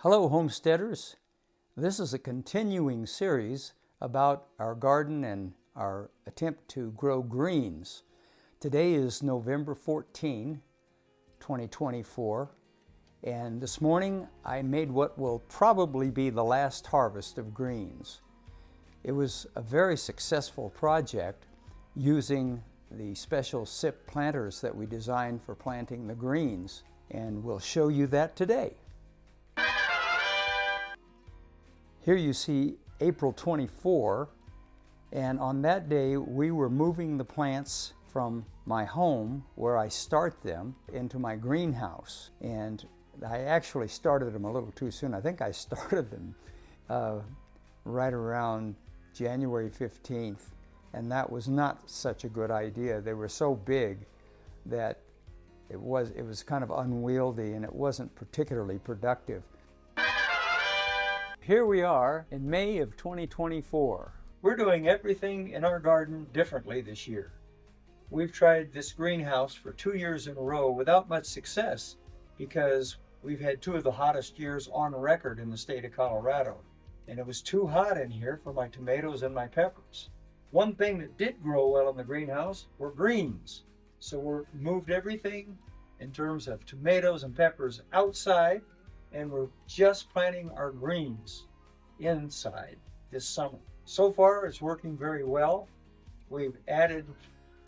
Hello, homesteaders. This is a continuing series about our garden and our attempt to grow greens. Today is November 14, 2024, and this morning I made what will probably be the last harvest of greens. It was a very successful project using the special SIP planters that we designed for planting the greens, and we'll show you that today. Here you see April 24, and on that day we were moving the plants from my home, where I start them, into my greenhouse. And I actually started them a little too soon. I think I started them right around January 15th, and that was not such a good idea. They were so big that it was kind of unwieldy, and it wasn't particularly productive. Here we are in May of 2024. We're doing everything in our garden differently this year. We've tried this greenhouse for 2 years in a row without much success because we've had two of the hottest years on record in the state of Colorado. And it was too hot in here for my tomatoes and my peppers. One thing that did grow well in the greenhouse were greens. So we moved everything in terms of tomatoes and peppers outside, and we're just planting our greens inside this summer. So far, it's working very well. We've added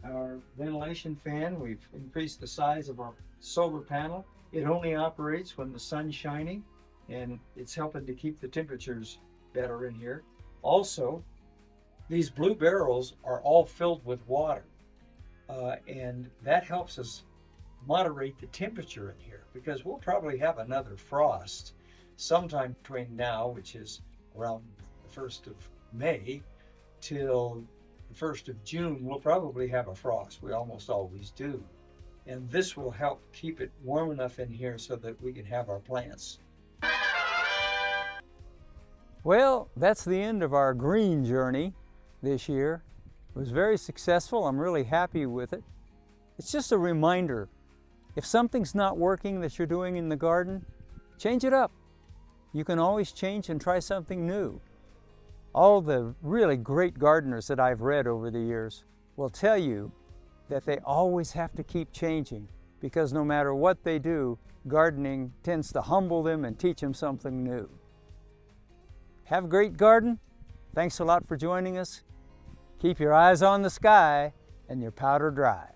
our ventilation fan. We've increased the size of our solar panel. It only operates when the sun's shining, and it's helping to keep the temperatures better in here. Also, these blue barrels are all filled with water, and that helps us moderate the temperature in here, because we'll probably have another frost sometime between now, which is around the 1st of May, till the 1st of June. We'll probably have a frost. We almost always do. And this will help keep it warm enough in here so that we can have our plants. Well, that's the end of our green journey this year. It was very successful. I'm really happy with it. It's just a reminder. If something's not working that you're doing in the garden, change it up. You can always change and try something new. All the really great gardeners that I've read over the years will tell you that they always have to keep changing, because no matter what they do, gardening tends to humble them and teach them something new. Have a great garden. Thanks a lot for joining us. Keep your eyes on the sky and your powder dry.